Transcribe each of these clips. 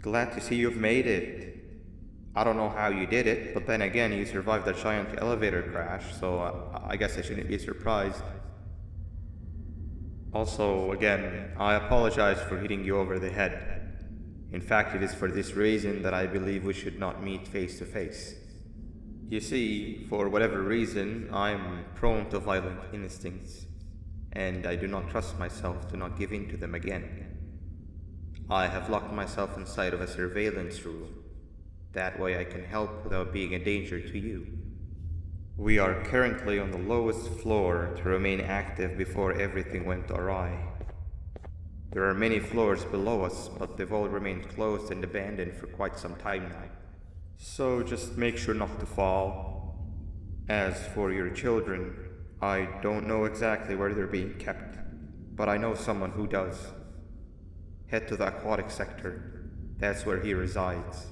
Glad to see you've made it. I don't know how you did it, but then again, you survived a giant elevator crash, so I guess I shouldn't be surprised. Also, again, I apologize for hitting you over the head. In fact, it is for this reason that I believe we should not meet face to face. You see, for whatever reason, I'm prone to violent instincts, and I do not trust myself to not give in to them again. I have locked myself inside of a surveillance room. That way I can help without being a danger to you. We are currently on the lowest floor to remain active before everything went awry. There are many floors below us, but they've all remained closed and abandoned for quite some time now. So just make sure not to fall. As for your children, I don't know exactly where they're being kept, but I know someone who does. Head to the aquatic sector. That's where he resides.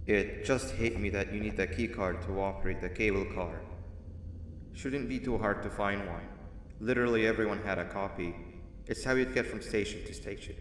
It just hit me that you need the keycard to operate the cable car. Shouldn't be too hard to find one. Literally everyone had a copy. It's how you'd get from station to station.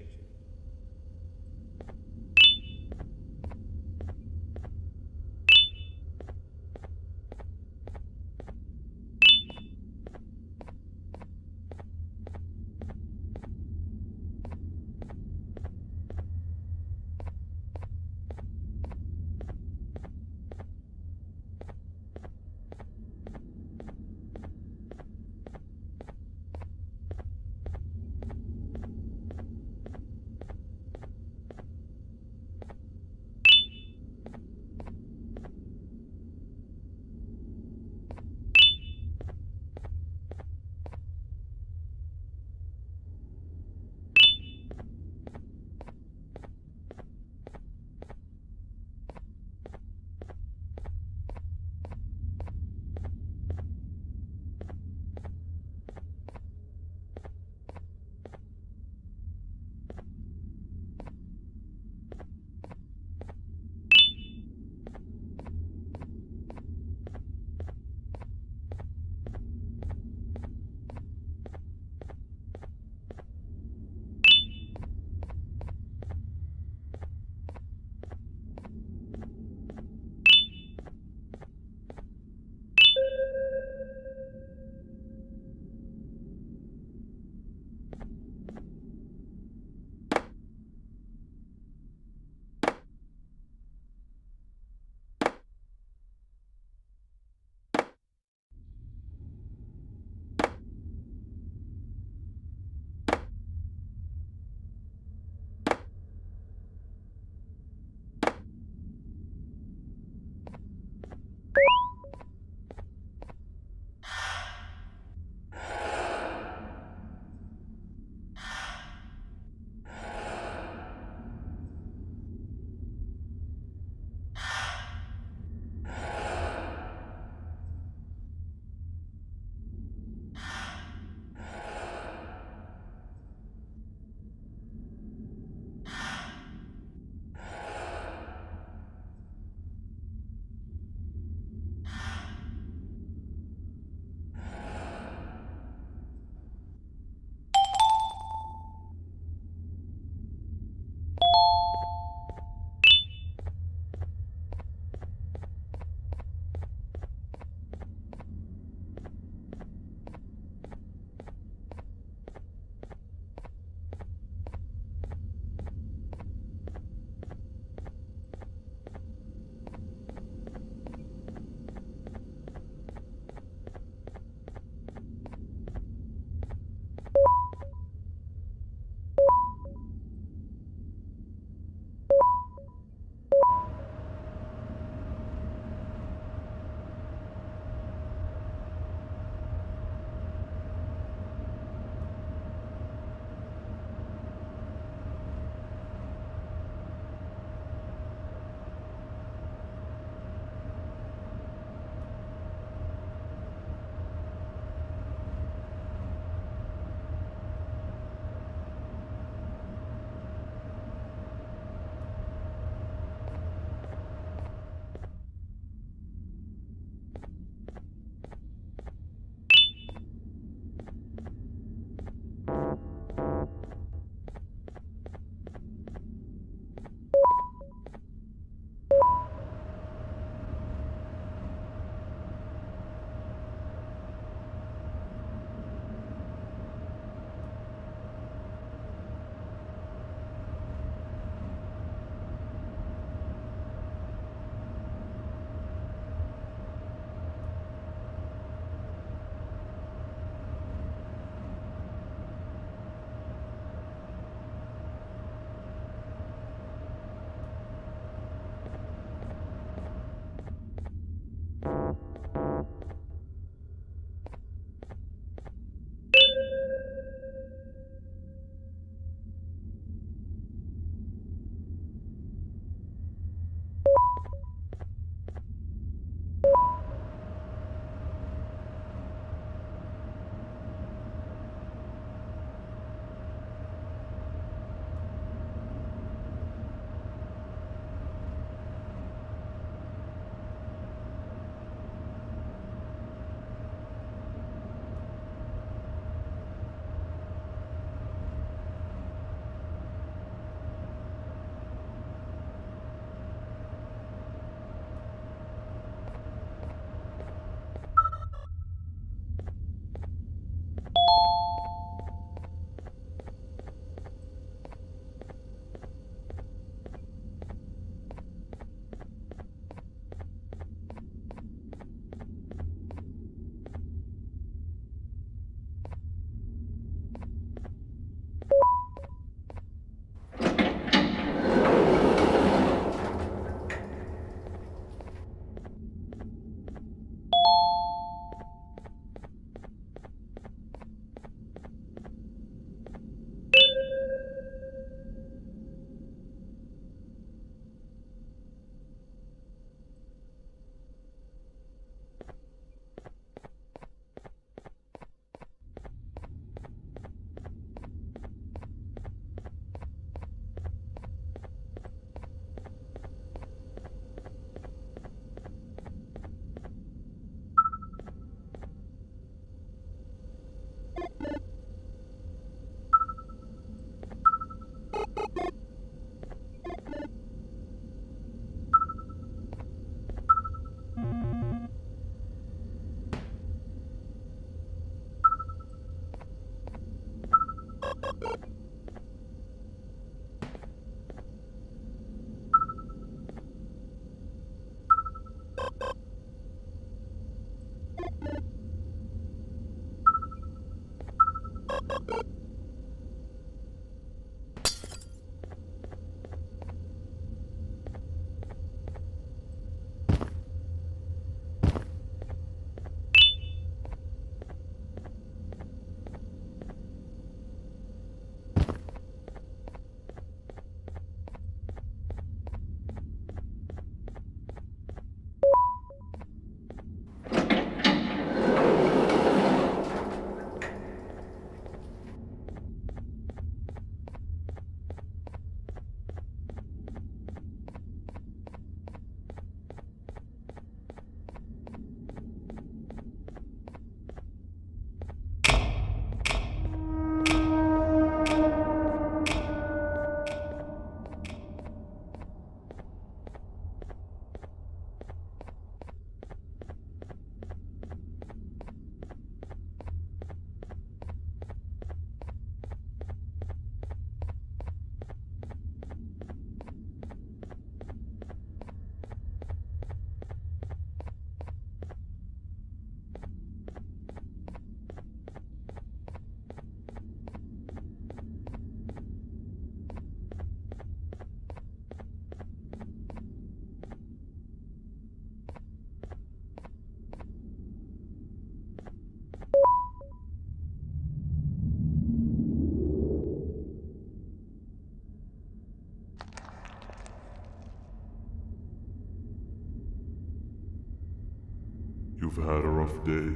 You've had a rough day,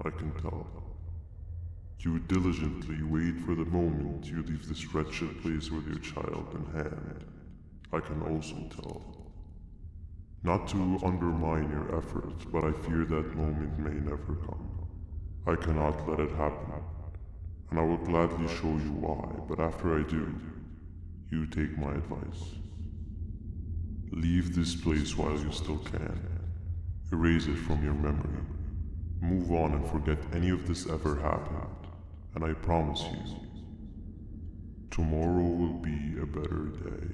I can tell. You diligently wait for the moment you leave this wretched place with your child in hand. I can also tell. Not to undermine your efforts, but I fear that moment may never come. I cannot let it happen, and I will gladly show you why, but after I do, you take my advice. Leave this place while you still can. Erase it from your memory. Move on and forget any of this ever happened, and I promise you, tomorrow will be a better day.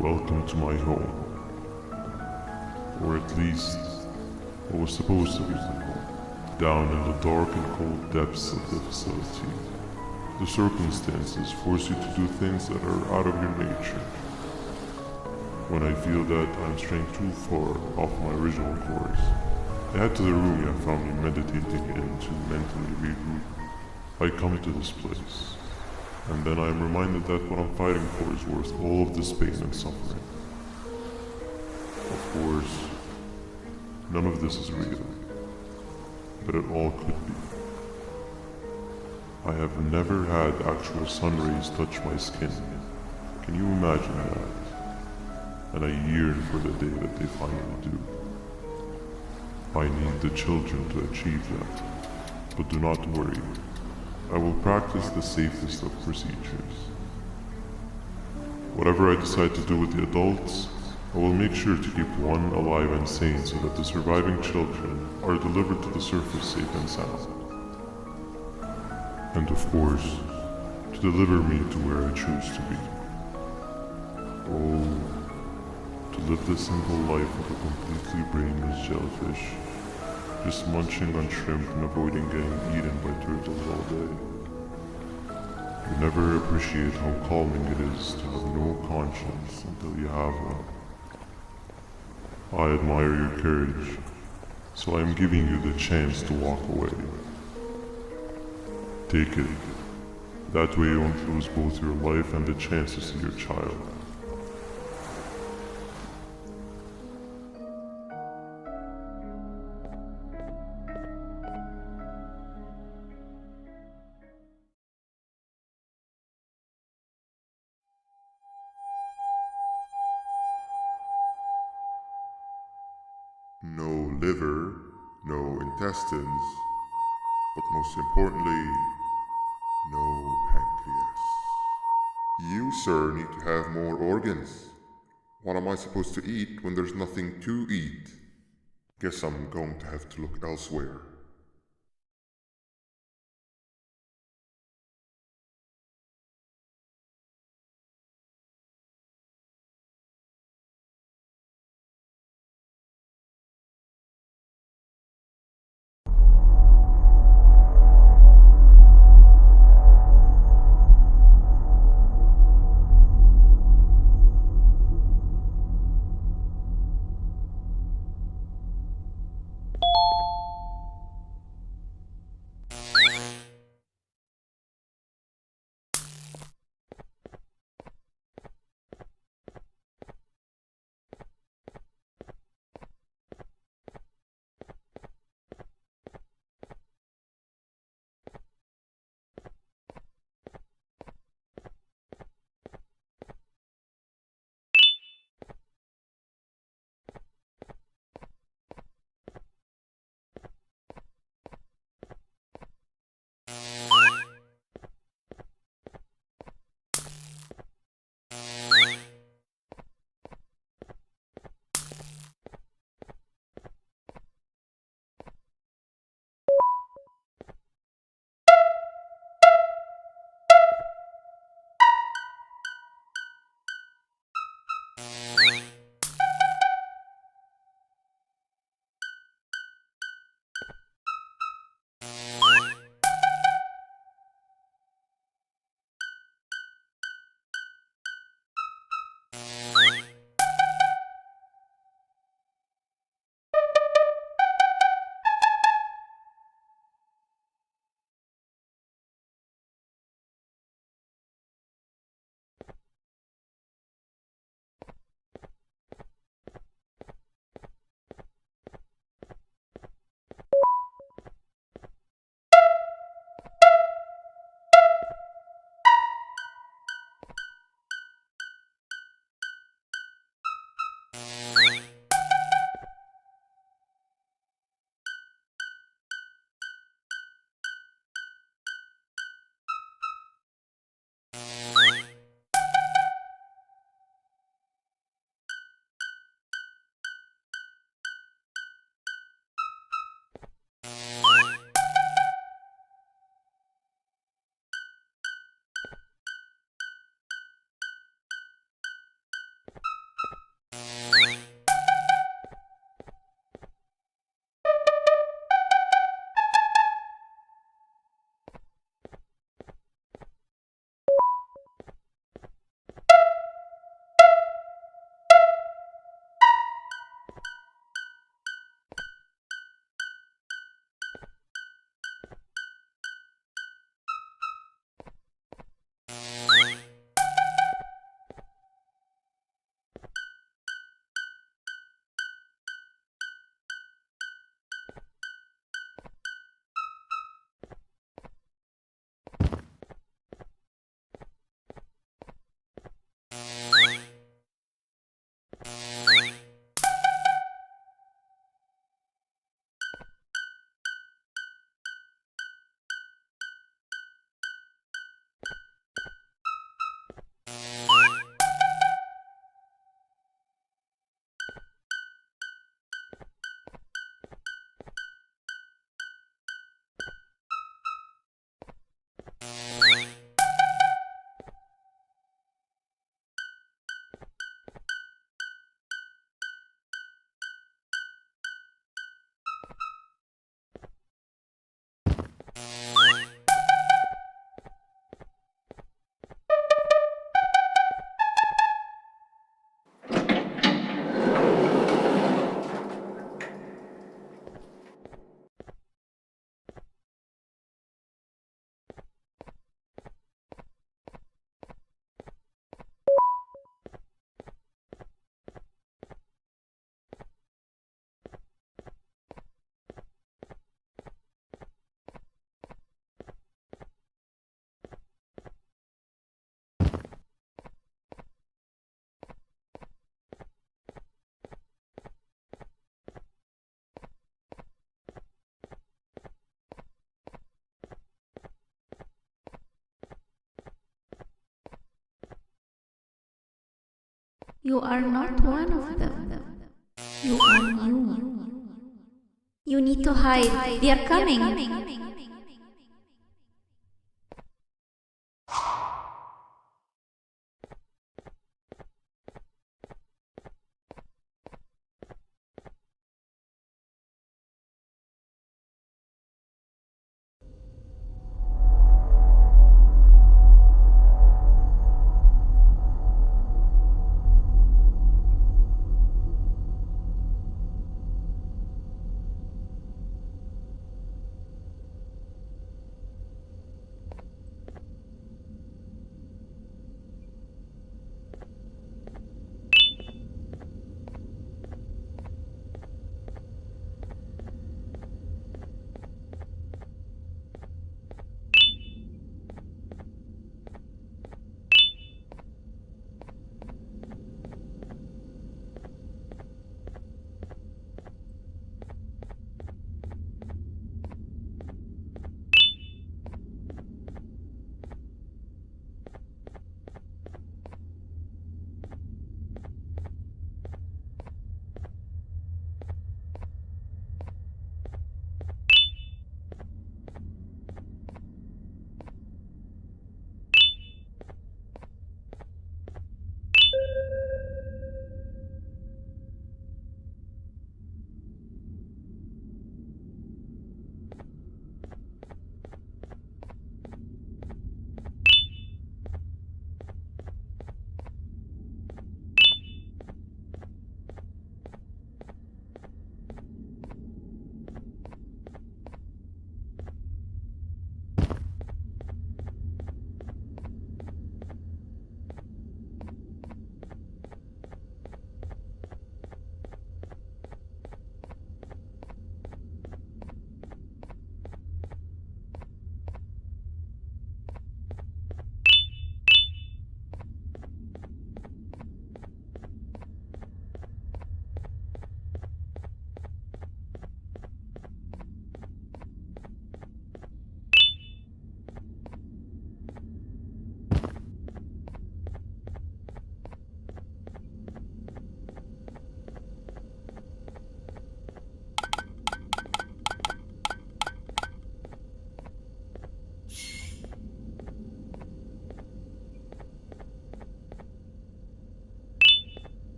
Welcome to my home. Or at least, what was supposed to be my home. Down in the dark and cold depths of the facility, the circumstances force you to do things that are out of your nature. When I feel that I'm straying too far off my original course, I head to the room you have found me meditating in to mentally regroup. I come to this place, and then I am reminded that what I'm fighting for is worth all of this pain and suffering. Of course, none of this is real, but it all could be. I have never had actual sun rays touch my skin. Can you imagine that? And I yearn for the day that they finally do. I need the children to achieve that, but do not worry. I will practice the safest of procedures. Whatever I decide to do with the adults, I will make sure to keep one alive and sane so that the surviving children are delivered to the surface safe and sound. And of course, to deliver me to where I choose to be. Oh, to live the simple life of a completely brainless jellyfish, just munching on shrimp and avoiding getting eaten by turtles all day. You never appreciate how calming it is to have no conscience until you have one. I admire your courage, so I am giving you the chance to walk away. Take it. That way you won't lose both your life and the chance to see your child. No liver, no intestines, but most importantly, no pancreas. You, sir, need to have more organs. What am I supposed to eat when there's nothing to eat? Guess I'm going to have to look elsewhere. You are not one of them. You are new. You need to hide. They are coming.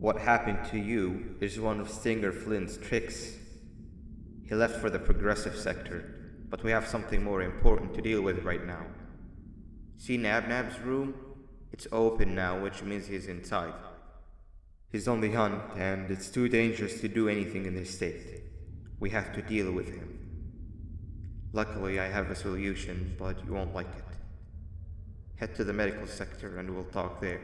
What happened to you is one of Stinger Flynn's tricks. He left for the progressive sector, but we have something more important to deal with right now. See Nabnab's room? It's open now, which means he's inside. He's on the hunt, and it's too dangerous to do anything in this state. We have to deal with him. Luckily, I have a solution, but you won't like it. Head to the medical sector and we'll talk there.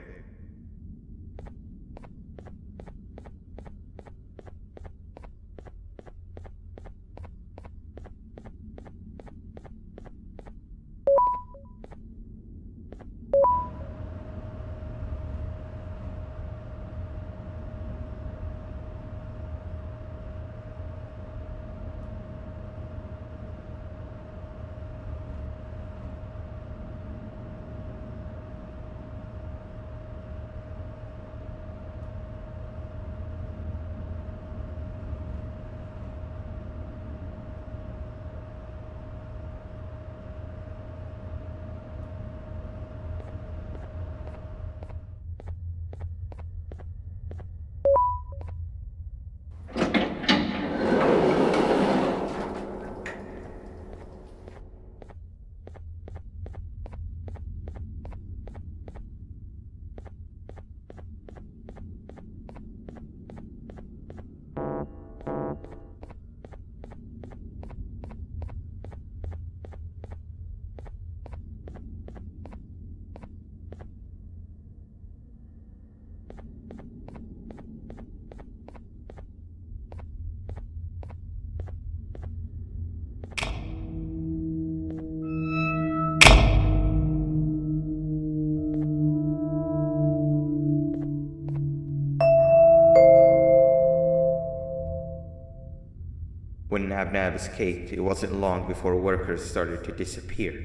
When Nab escaped, it wasn't long before workers started to disappear.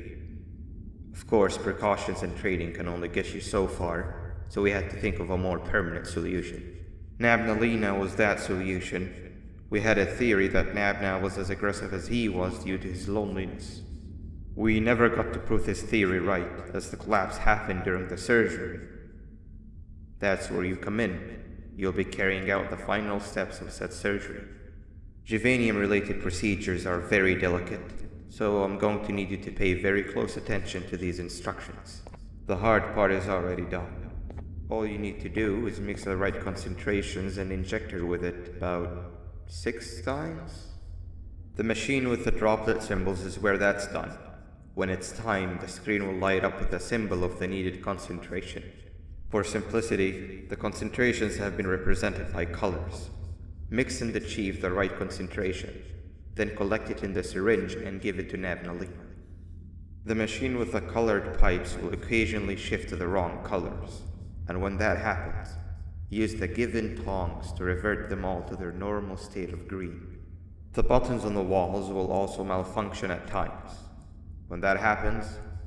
Of course, precautions and trading can only get you so far, so we had to think of a more permanent solution. Nabnalina was that solution. We had a theory that Nabna was as aggressive as he was due to his loneliness. We never got to prove this theory right, as the collapse happened during the surgery. That's where you come in. You'll be carrying out the final steps of said surgery. Juvenium-related procedures are very delicate, so I'm going to need you to pay very close attention to these instructions. The hard part is already done. All you need to do is mix the right concentrations and inject her with it about 6 times. The machine with the droplet symbols is where that's done. When it's time, the screen will light up with the symbol of the needed concentration. For simplicity, the concentrations have been represented by colors. Mix and achieve the right concentration, then collect it in the syringe and give it to Nabnalina. The machine with the colored pipes will occasionally shift to the wrong colors, and when that happens, use the given tongs to revert them all to their normal state of green. The buttons on the walls will also malfunction at times. When that happens,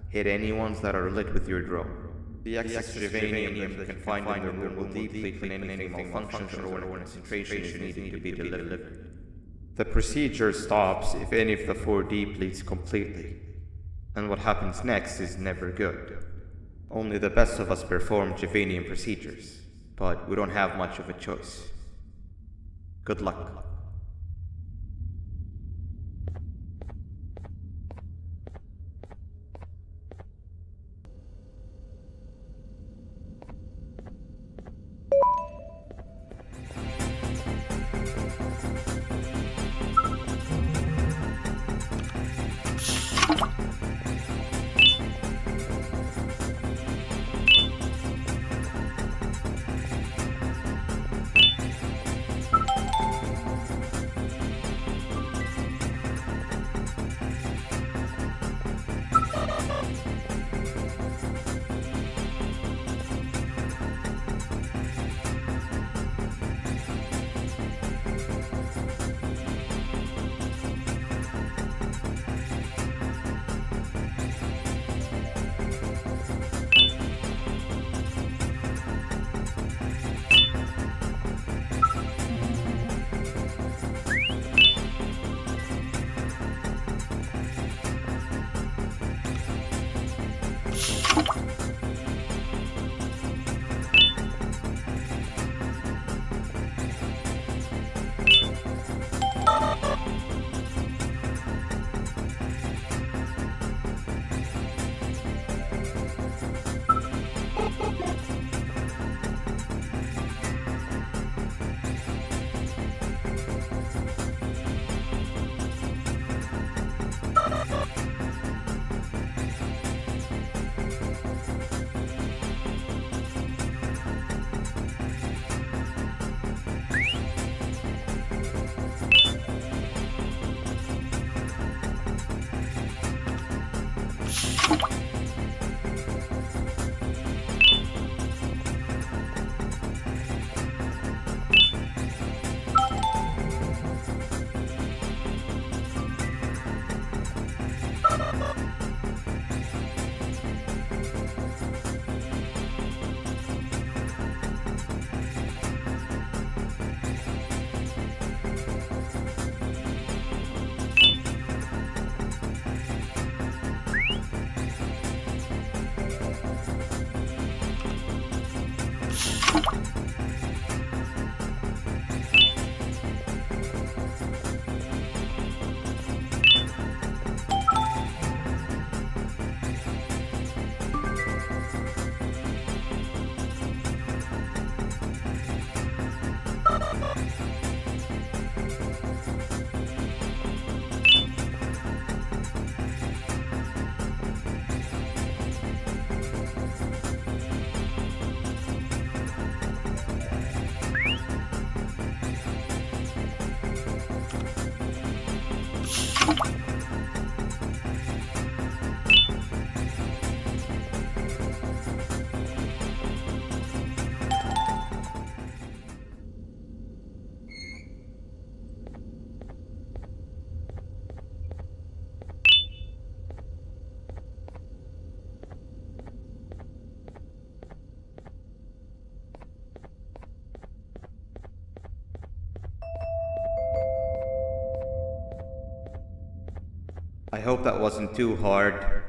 hit any ones that are lit with your drone. The excess Juvenium that you can find in the room will deplete when anything malfunctions or when concentration is needed to be delivered. The procedure stops if any of the 4 depletes completely, and what happens next is never good. Only the best of us perform Juvenium procedures, but we don't have much of a choice. Good luck. I hope that wasn't too hard.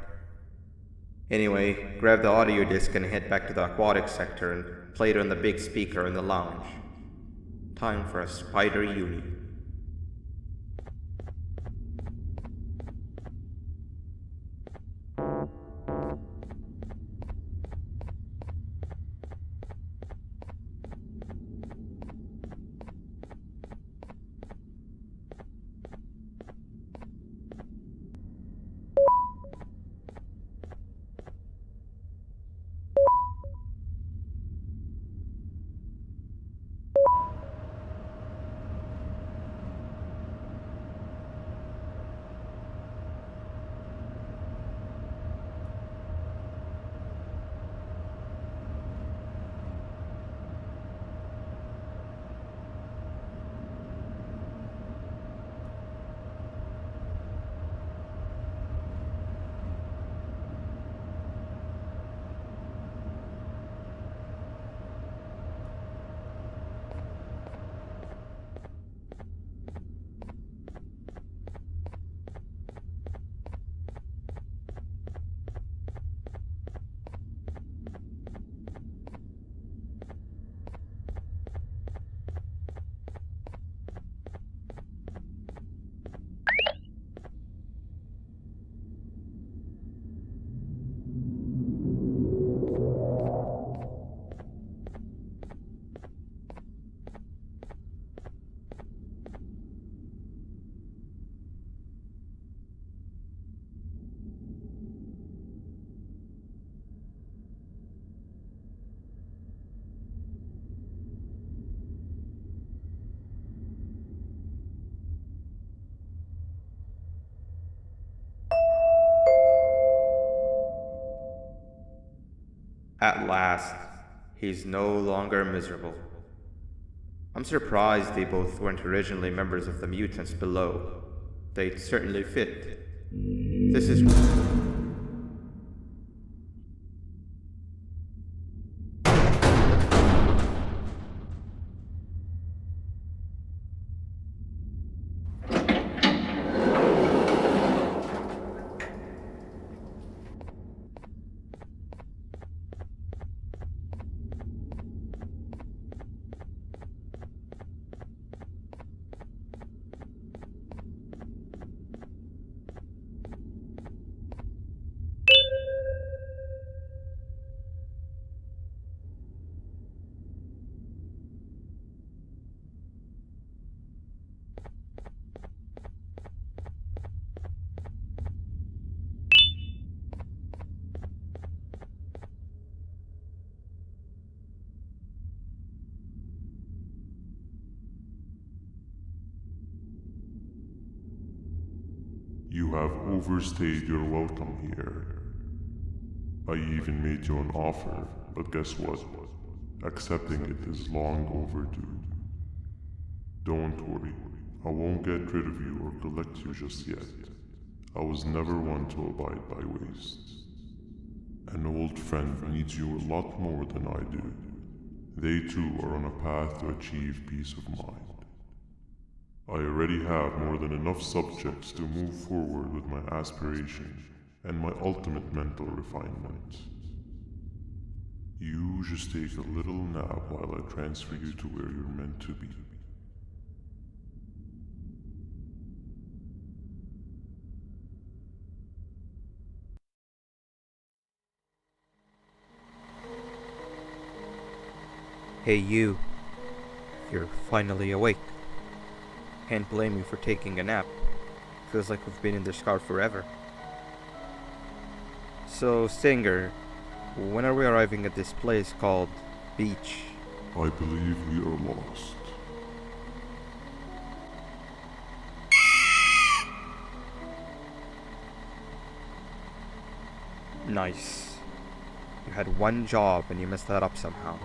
Anyway, grab the audio disc and head back to the aquatic sector and play it on the big speaker in the lounge. Time for a spider uni. At last, he's no longer miserable. I'm surprised they both weren't originally members of the mutants below. They'd certainly fit. This is... You have overstayed your welcome here. I even made you an offer, but guess what? Accepting it is long overdue. Don't worry, I won't get rid of you or collect you just yet. I was never one to abide by waste. An old friend needs you a lot more than I do. They too are on a path to achieve peace of mind. I already have more than enough subjects to move forward with my aspiration and my ultimate mental refinement. You just take a little nap while I transfer you to where you're meant to be. Hey you. You're finally awake. Can't blame you for taking a nap. Feels like we've been in this car forever. So, Stinger, when are we arriving at this place called Beach? I believe we are lost. Nice. You had one job and you messed that up somehow.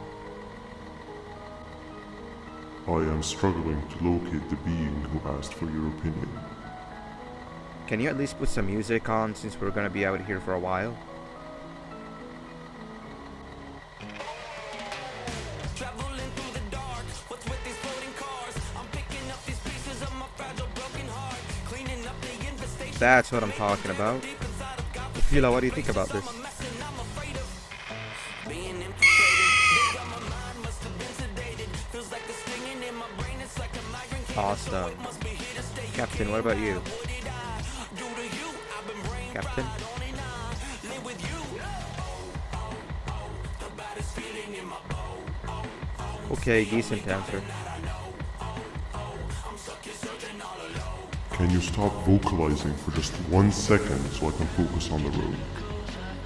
I am struggling to locate the being who asked for your opinion. Can you at least put some music on since we're gonna be out here for a while? Traveling through the dark, what's with these floating cars? I'm picking up these pieces of my fragile broken heart, cleaning up the infestation. That's what I'm talking about. Fila, what do you think about this? Awesome. Captain, what about you? Captain? Okay, decent answer. Can you stop vocalizing for just 1 second so I can focus on the road?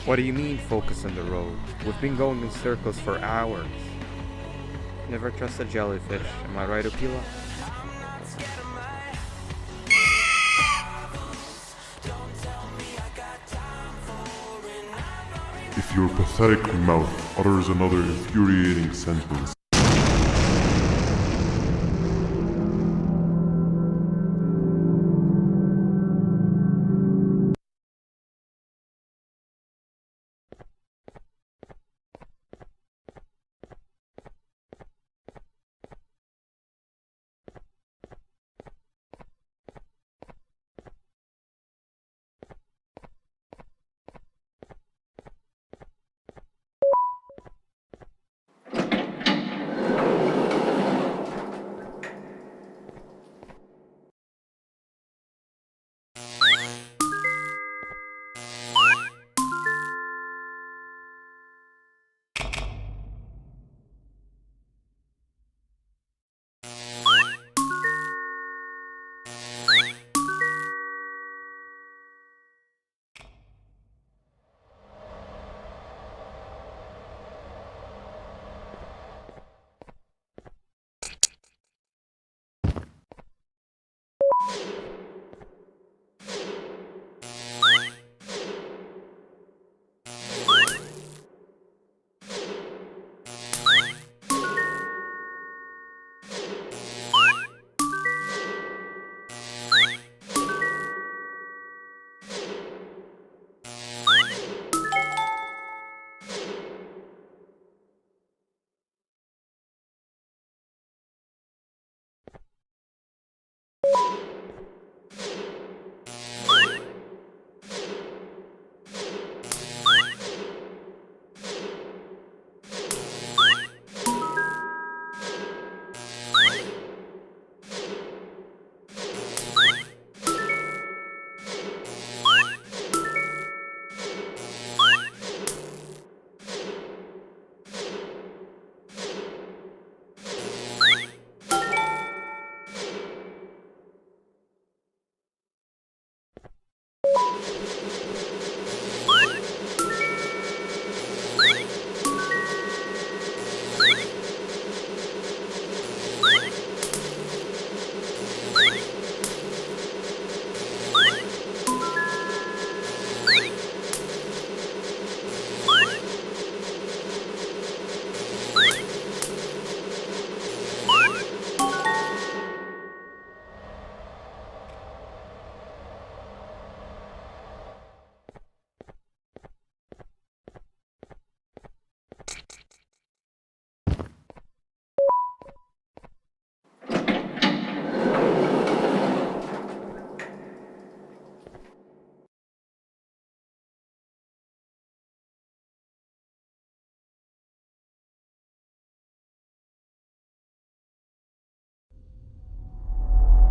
What do you mean focus on the road? We've been going in circles for hours. Never trust a jellyfish, am I right, Opila? If your pathetic mouth utters another infuriating sentence,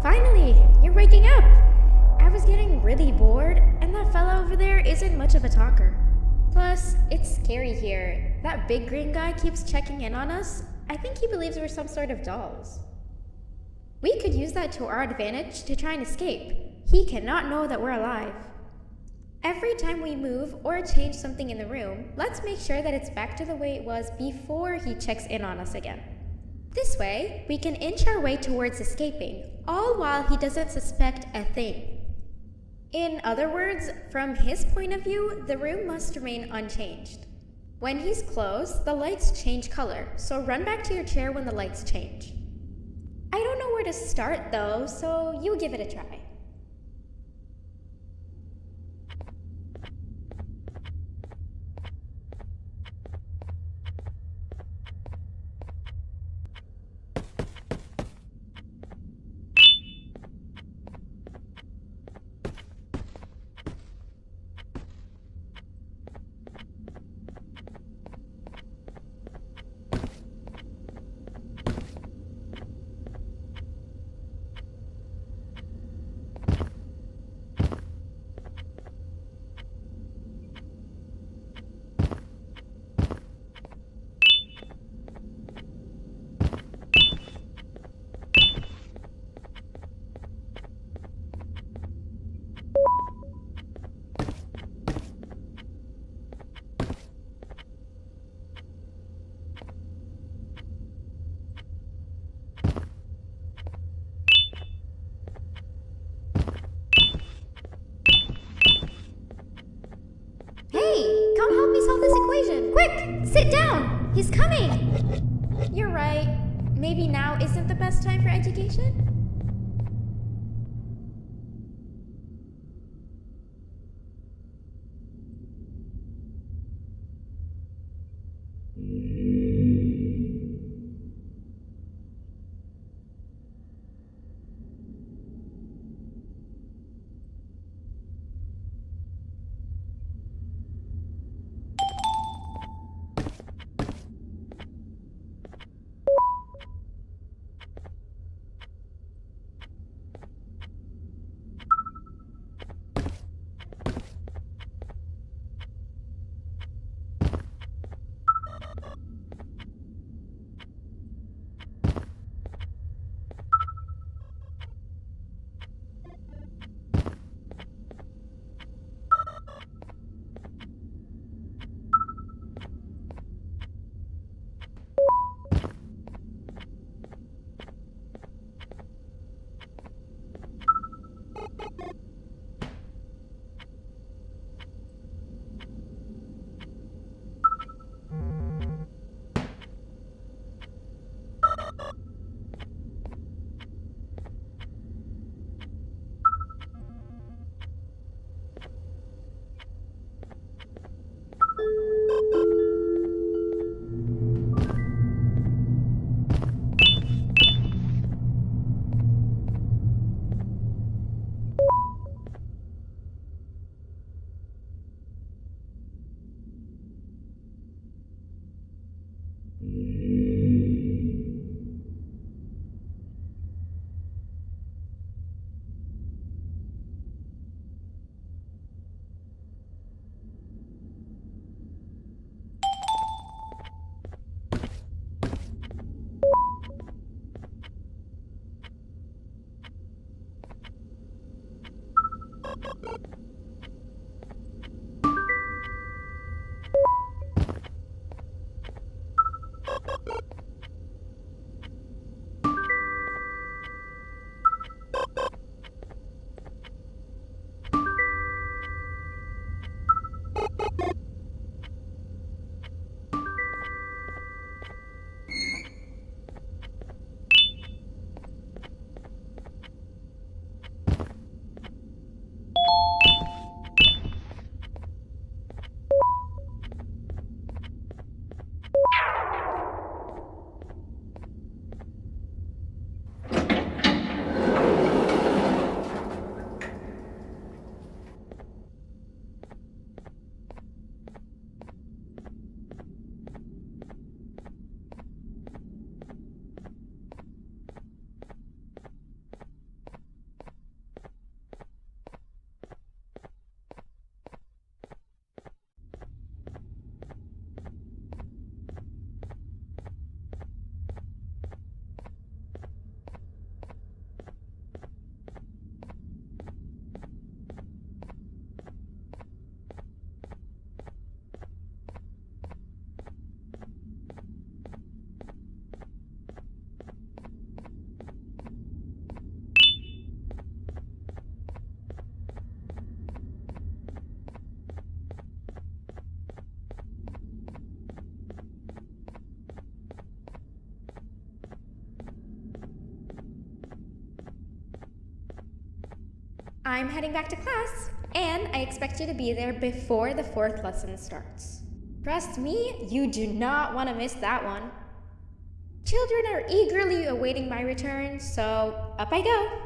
Finally, you're waking up! I was getting really bored, and that fella over there isn't much of a talker. Plus, it's scary here. That big green guy keeps checking in on us. I think he believes we're some sort of dolls. We could use that to our advantage to try and escape. He cannot know that we're alive. Every time we move or change something in the room, let's make sure that it's back to the way it was before he checks in on us again. This way, we can inch our way towards escaping, all while he doesn't suspect a thing. In other words, from his point of view, the room must remain unchanged. When he's close, the lights change color, so run back to your chair when the lights change. I don't know where to start though, so you give it a try. me solve this equation. Quick, sit down. He's coming. You're right. Maybe now isn't the best time for education? I'm heading back to class, and I expect you to be there before the 4th lesson starts. Trust me, you do not want to miss that one. Children are eagerly awaiting my return, so up I go.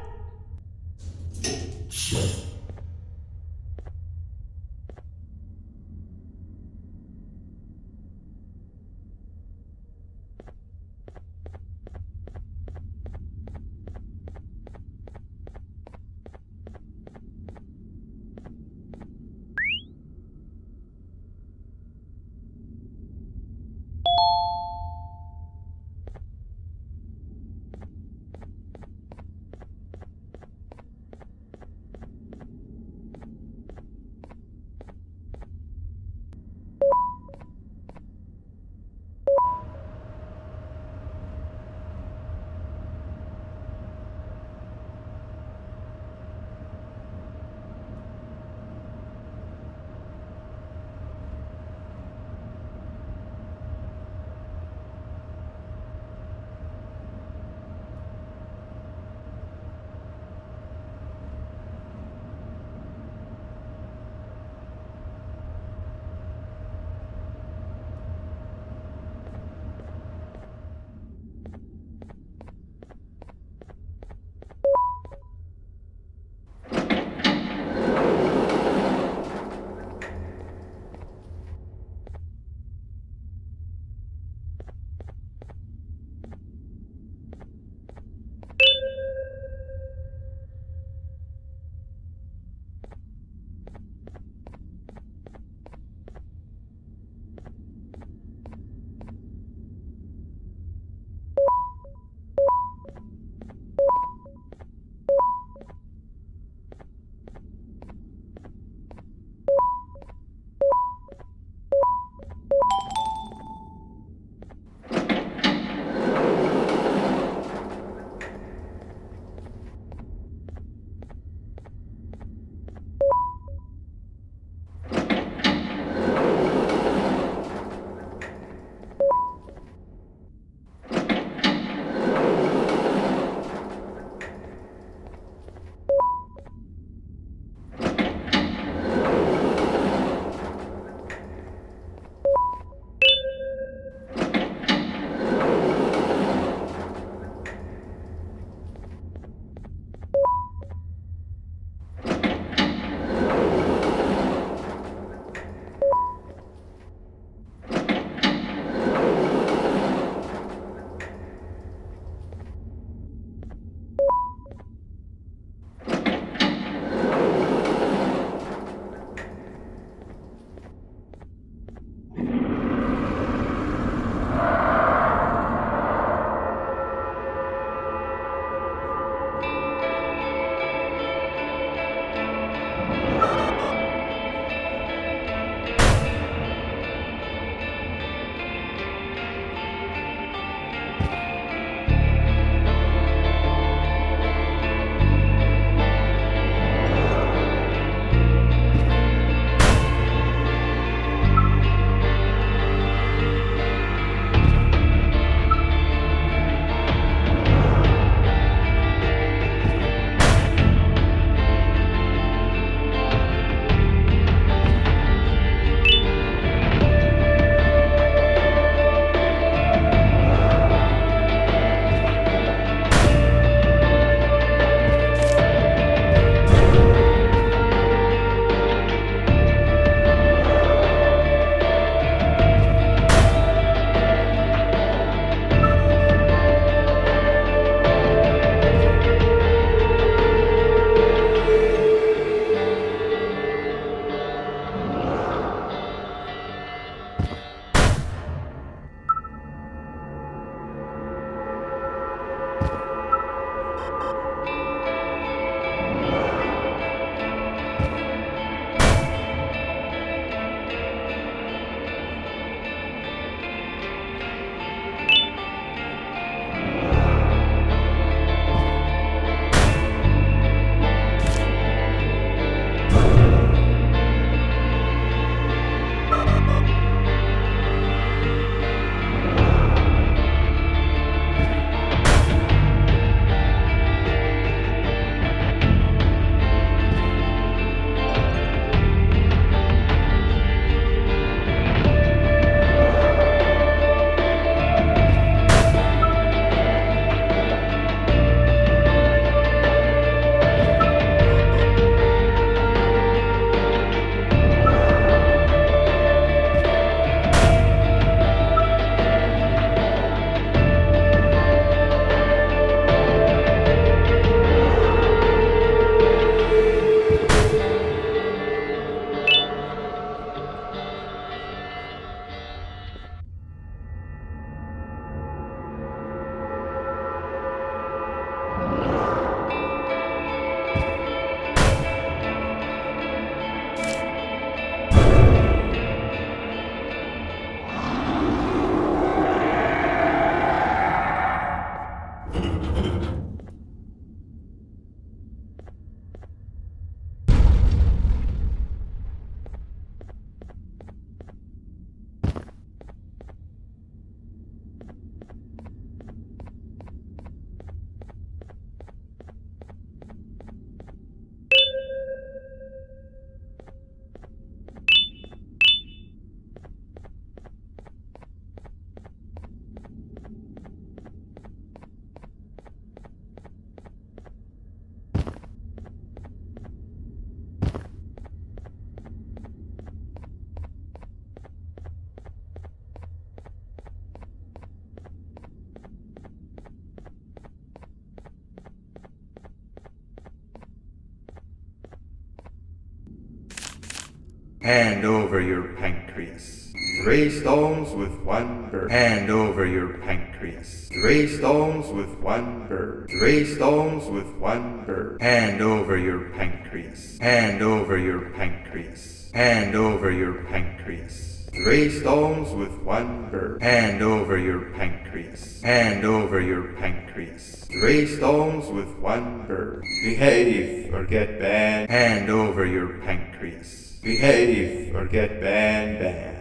Hand over your pancreas. 3 stones with 1 bird. Hand over your pancreas. 3 stones with 1 bird. 3 stones with 1 bird. Hand over your pancreas. Hand over your pancreas. Hand over your pancreas. 3 stones with 1 bird. Hand over your pancreas. Hand over your pancreas. 3 stones with 1 bird. Behave or get banned. Hand over your pancreas. Behave or get banned.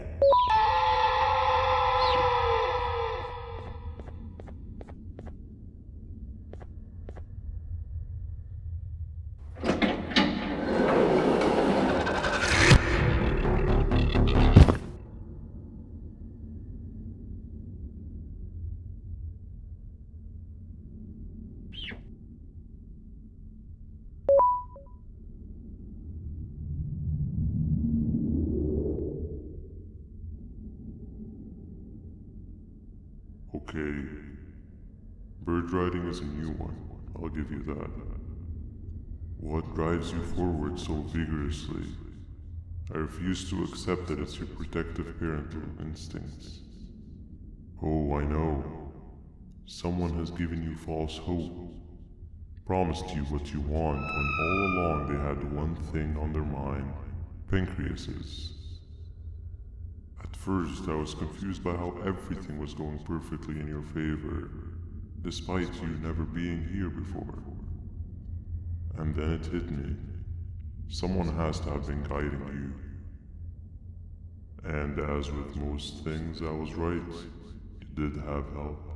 Okay. Bird riding is a new one, I'll give you that. What drives you forward so vigorously? I refuse to accept that it's your protective parental instincts. Oh, I know. Someone has given you false hope. Promised you what you want when all along they had one thing on their mind. Pancreases. At first, I was confused by how everything was going perfectly in your favor, despite you never being here before. And then it hit me. Someone has to have been guiding you. And as with most things, I was right. You did have help.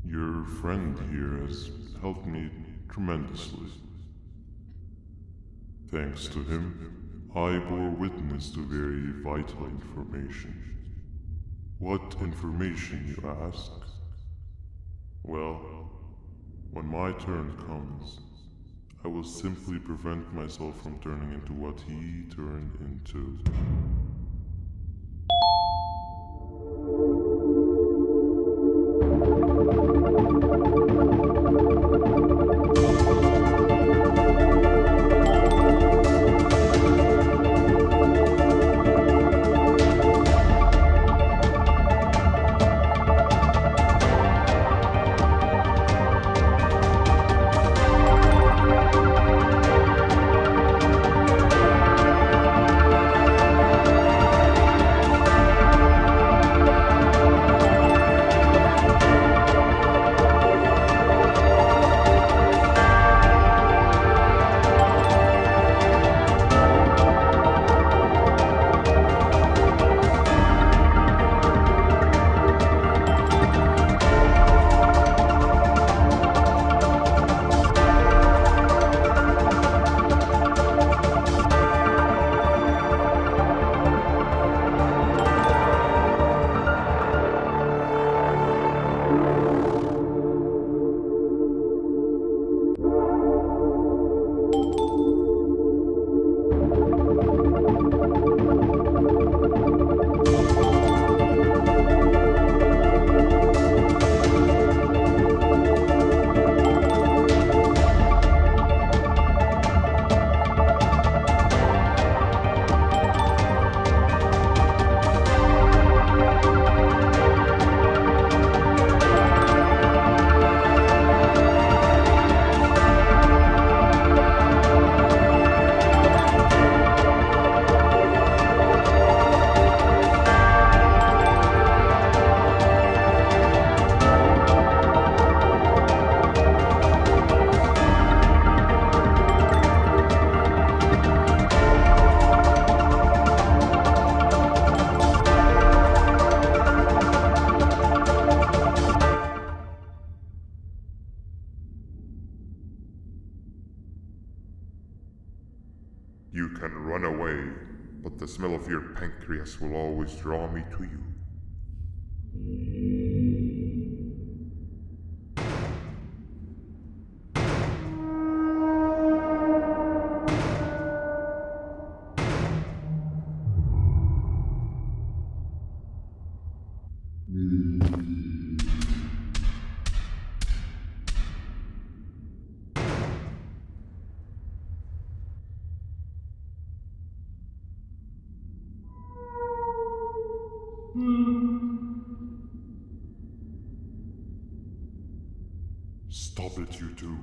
Your friend here has helped me tremendously. Thanks to him, I bore witness to very vital information. What information, you ask? Well, when my turn comes, I will simply prevent myself from turning into what he turned into. You can run away, but the smell of your pancreas will always draw me to you. Stop it, you two.